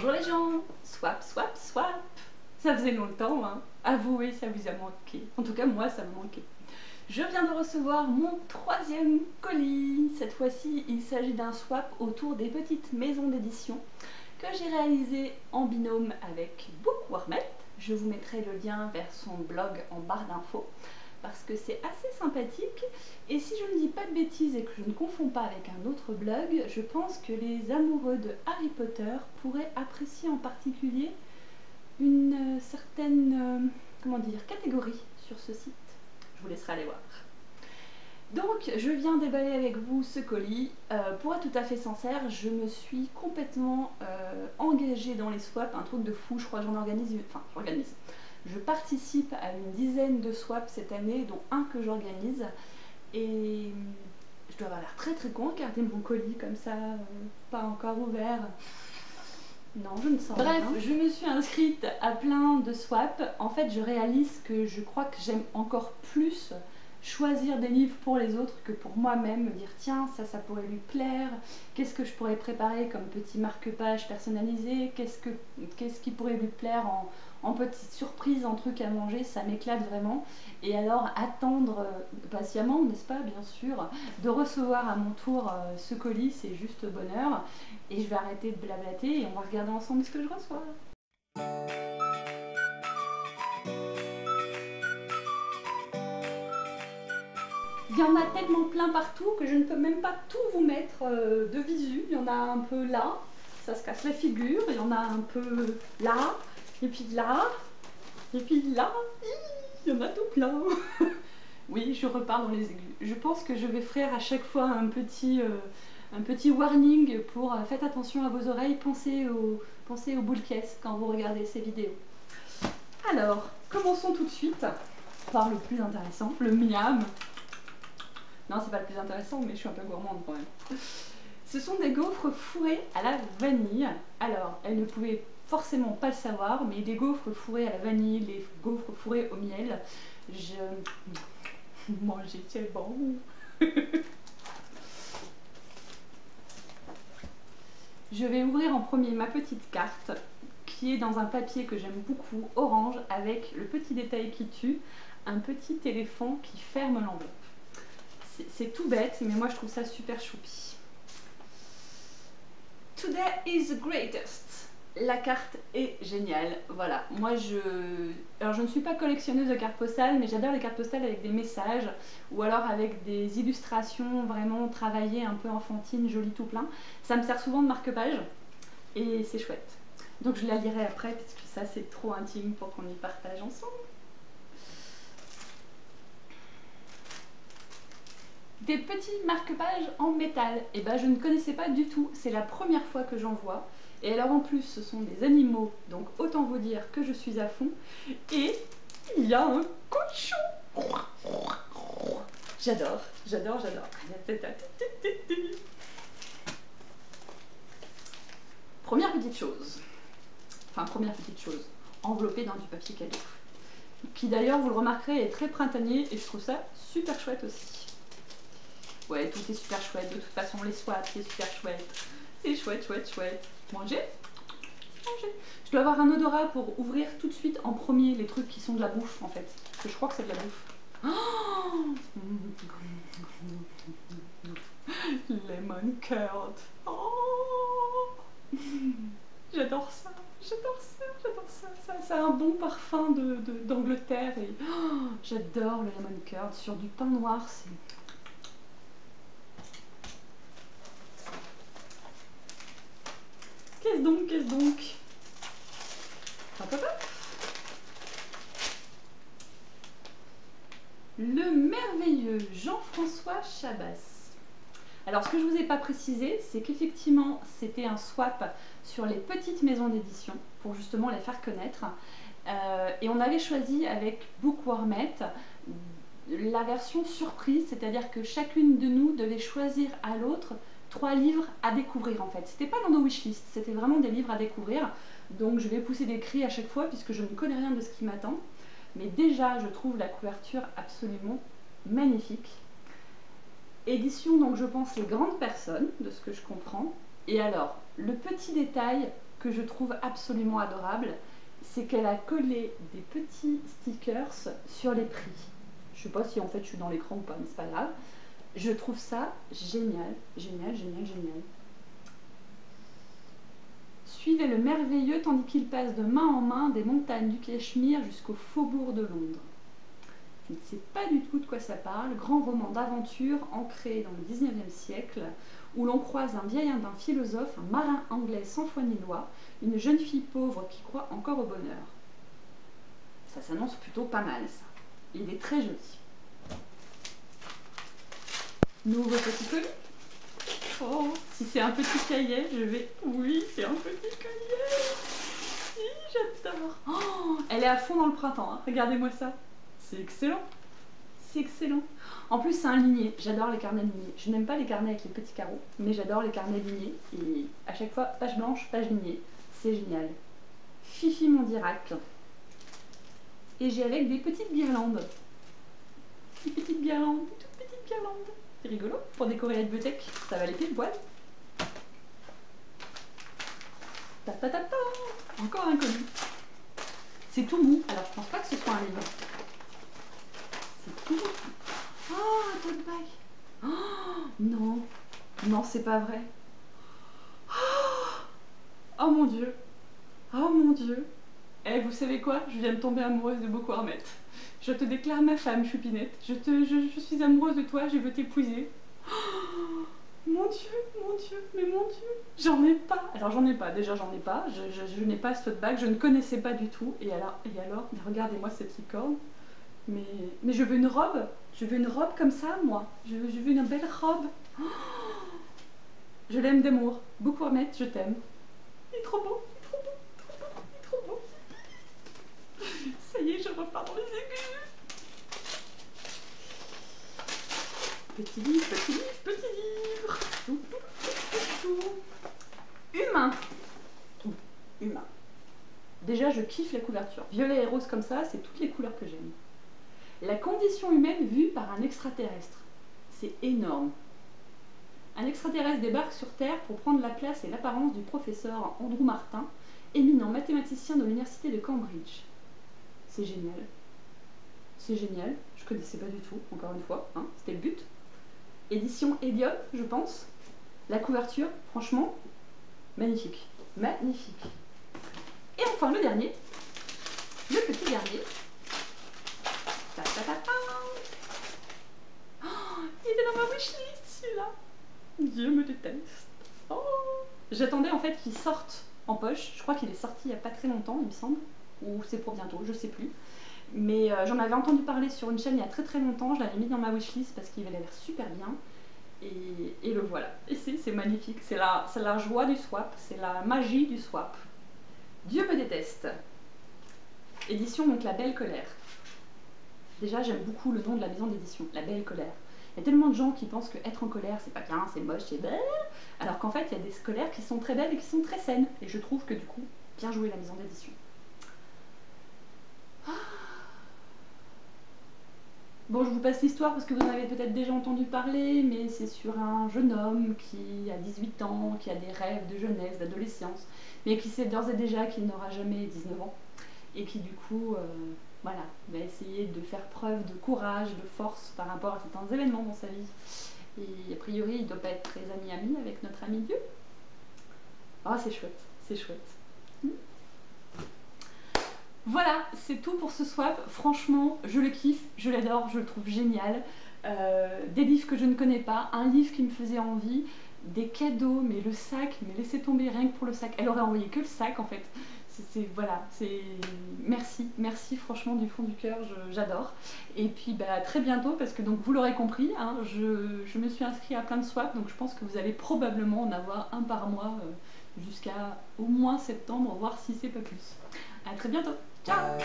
Bonjour les gens, swap, swap, swap. Ça faisait longtemps, hein. Avouez, ça vous a manqué. En tout cas, moi, ça m'a manqué. Je viens de recevoir mon troisième colis. Cette fois-ci, il s'agit d'un swap autour des petites maisons d'édition que j'ai réalisé en binôme avec Bookwormet. Je vous mettrai le lien vers son blog en barre d'infos parce que c'est assez sympathique. Et si je ne dis pas de bêtises et que je ne confonds pas avec un autre blog, je pense que les amoureux de Harry Potter pourraient apprécier en particulier une certaine comment dire, catégorie sur ce site. Je vous laisserai aller voir. Donc je viens déballer avec vous ce colis. Pour être tout à fait sincère, je me suis complètement engagée dans les swaps, un truc de fou. Je crois que j'organise. Je participe à une dizaine de swaps cette année, dont un que j'organise. Et je dois avoir l'air très très con, regarder mon colis comme ça, pas encore ouvert. Non, je ne sens rien. Bref, je me suis inscrite à plein de swaps. En fait, je réalise que je crois que j'aime encore plus choisir des livres pour les autres que pour moi-même, me dire tiens, ça pourrait lui plaire, qu'est-ce que je pourrais préparer comme petit marque-page personnalisé, qu'est-ce qui pourrait lui plaire en petite surprise, en truc à manger, ça m'éclate vraiment. Et alors attendre patiemment, n'est-ce pas, bien sûr, de recevoir à mon tour ce colis, c'est juste bonheur. Et je vais arrêter de blablater et on va regarder ensemble ce que je reçois. Il y en a tellement plein partout que je ne peux même pas tout vous mettre de visu. Il y en a un peu là, ça se casse la figure. Il y en a un peu là, et puis là, et puis là. Il y en a tout plein. Oui, je repars dans les aigus. Je pense que je vais faire à chaque fois un petit warning pour faites attention à vos oreilles, pensez aux boules caisses quand vous regardez ces vidéos. Alors, commençons tout de suite par le plus intéressant, le miam. Non, c'est pas le plus intéressant, mais je suis un peu gourmande quand même. Ce sont des gaufres fourrés à la vanille. Alors, elles ne pouvaient forcément pas le savoir, mais des gaufres fourrés à la vanille, les gaufres fourrés au miel, manger, c'est bon. Je vais ouvrir en premier ma petite carte, qui est dans un papier que j'aime beaucoup, orange, avec le petit détail qui tue, un petit éléphant qui ferme l'enveloppe. C'est tout bête, mais moi je trouve ça super choupi. Today is the greatest. La carte est géniale. Voilà, moi alors je ne suis pas collectionneuse de cartes postales, mais j'adore les cartes postales avec des messages ou alors avec des illustrations vraiment travaillées, un peu enfantines, jolies tout plein. Ça me sert souvent de marque-page et c'est chouette. Donc je la lirai après parce que ça c'est trop intime pour qu'on y partage ensemble. Des petits marque-pages en métal, et ben je ne connaissais pas du tout, c'est la première fois que j'en vois. Et alors en plus ce sont des animaux, donc autant vous dire que je suis à fond. Et il y a un cochon. J'adore, j'adore, j'adore. Première petite chose, enveloppée dans du papier cadeau. Qui d'ailleurs, vous le remarquerez, est très printanier et je trouve ça super chouette aussi. Ouais, tout est super chouette, de toute façon les swaps, c'est super chouette. C'est chouette, chouette, chouette. Manger. Je dois avoir un odorat pour ouvrir tout de suite en premier les trucs qui sont de la bouffe en fait. Parce que je crois que c'est de la bouffe. Oh, lemon curd. Oh, j'adore ça, j'adore ça, j'adore ça. Ça a un bon parfum d'Angleterre et oh, j'adore le lemon curd sur du pain noir. C'est qu'est-ce donc hop, hop, hop. Le merveilleux Jean-François Chabas. Alors ce que je ne vous ai pas précisé, c'est qu'effectivement c'était un swap sur les petites maisons d'édition pour justement les faire connaître. Et on avait choisi avec Bookwormet la version surprise, c'est-à-dire que chacune de nous devait choisir à l'autre 3 livres à découvrir en fait. C'était pas dans nos wishlists, c'était vraiment des livres à découvrir. Donc je vais pousser des cris à chaque fois puisque je ne connais rien de ce qui m'attend. Mais déjà je trouve la couverture absolument magnifique. Édition donc je pense les grandes personnes, de ce que je comprends. Et alors, le petit détail que je trouve absolument adorable, c'est qu'elle a collé des petits stickers sur les prix. Je sais pas si en fait je suis dans l'écran ou pas, mais c'est pas grave. Je trouve ça génial, génial, génial, génial. Suivez le merveilleux tandis qu'il passe de main en main des montagnes du Cachemire jusqu'au faubourg de Londres. Je ne sais pas du tout de quoi ça parle. Grand roman d'aventure ancré dans le 19e siècle, où l'on croise un vieil indien philosophe, un marin anglais sans foi ni loi, une jeune fille pauvre qui croit encore au bonheur. Ça s'annonce plutôt pas mal, ça. Il est très joli. Nouveau petit colis. Oh, si c'est un petit cahier, je vais... Oui, c'est un petit cahier. Si, j'adore. Oh, elle est à fond dans le printemps, hein. Regardez-moi ça. C'est excellent. C'est excellent. En plus, c'est un ligné. J'adore les carnets lignés. Je n'aime pas les carnets avec les petits carreaux, mais j'adore les carnets lignés. Et à chaque fois, page blanche, page lignée. C'est génial. Fifi Mondirac. Et j'ai avec des petites guirlandes. Des petites guirlandes, des toutes petites guirlandes. C'est rigolo pour décorer la bibliothèque. Ça va les pile poil. Ta ta ta ta. Encore un colis. C'est tout mou. Alors je pense pas que ce soit un livre. C'est tout mou. Oh, un tote bag. Oh, non. Non, c'est pas vrai. Oh mon Dieu. Oh mon Dieu. Eh, vous savez quoi? Je viens de tomber amoureuse de Boko Haram. Je te déclare ma femme, Choupinette. Je suis amoureuse de toi, je veux t'épouser. Oh, mon Dieu, mais mon Dieu. J'en ai pas. Alors j'en ai pas, déjà j'en ai pas. Je n'ai pas ce tote bag, je ne connaissais pas du tout. Et alors, mais regardez-moi cette licorne. Mais je veux une robe. Je veux une robe comme ça, moi. Je veux une belle robe. Oh, je l'aime d'amour. Boko Haram, je t'aime. Il est trop beau, il est trop beau, trop beau, il est trop beau. Ça y est, je repars dans les aigus. Petit livre, petit livre, petit livre. Humain. Humain. Déjà, je kiffe la couverture. Violet et rose comme ça, c'est toutes les couleurs que j'aime. La condition humaine vue par un extraterrestre. C'est énorme. Un extraterrestre débarque sur Terre pour prendre la place et l'apparence du professeur Andrew Martin, éminent mathématicien de l'université de Cambridge. C'est génial. C'est génial. Je connaissais pas du tout, encore une fois. Hein, c'était le but. Édition Elliott, je pense. La couverture, franchement, magnifique. Magnifique. Et enfin, le dernier. Le petit dernier. Ta, ta, ta, ta. Oh, il était dans ma wishlist, celui-là. Dieu me déteste. Oh. J'attendais en fait qu'il sorte en poche. Je crois qu'il est sorti il n'y a pas très longtemps, il me semble. Ou c'est pour bientôt, je sais plus. Mais j'en avais entendu parler sur une chaîne il y a très très longtemps. Je l'avais mis dans ma wishlist parce qu'il avait l'air super bien. Et le voilà. Et c'est magnifique. C'est la joie du swap. C'est la magie du swap. Dieu me déteste. Édition donc La Belle Colère. Déjà, j'aime beaucoup le nom de la maison d'édition, La Belle Colère. Il y a tellement de gens qui pensent que être en colère, c'est pas bien, c'est moche, c'est belle. Alors qu'en fait, il y a des colères qui sont très belles et qui sont très saines. Et je trouve que du coup, bien joué la maison d'édition. Bon, je vous passe l'histoire parce que vous en avez peut-être déjà entendu parler, mais c'est sur un jeune homme qui a 18 ans, qui a des rêves de jeunesse, d'adolescence, mais qui sait d'ores et déjà qu'il n'aura jamais 19 ans. Et qui du coup, voilà, va essayer de faire preuve de courage, de force par rapport à certains événements dans sa vie. Et a priori, il ne doit pas être très ami avec notre ami Dieu. Oh, c'est chouette, c'est chouette. Voilà, c'est tout pour ce swap. Franchement, je le kiffe, je l'adore, je le trouve génial. Des livres que je ne connais pas, un livre qui me faisait envie, des cadeaux, mais le sac, mais laissez tomber rien que pour le sac. Elle aurait envoyé que le sac en fait. Voilà, c'est merci franchement du fond du cœur, j'adore. Et puis bah, très bientôt, parce que donc vous l'aurez compris, hein, je me suis inscrite à plein de swaps, donc je pense que vous allez probablement en avoir un par mois jusqu'à au moins septembre, voire si c'est pas plus. À très bientôt, ciao.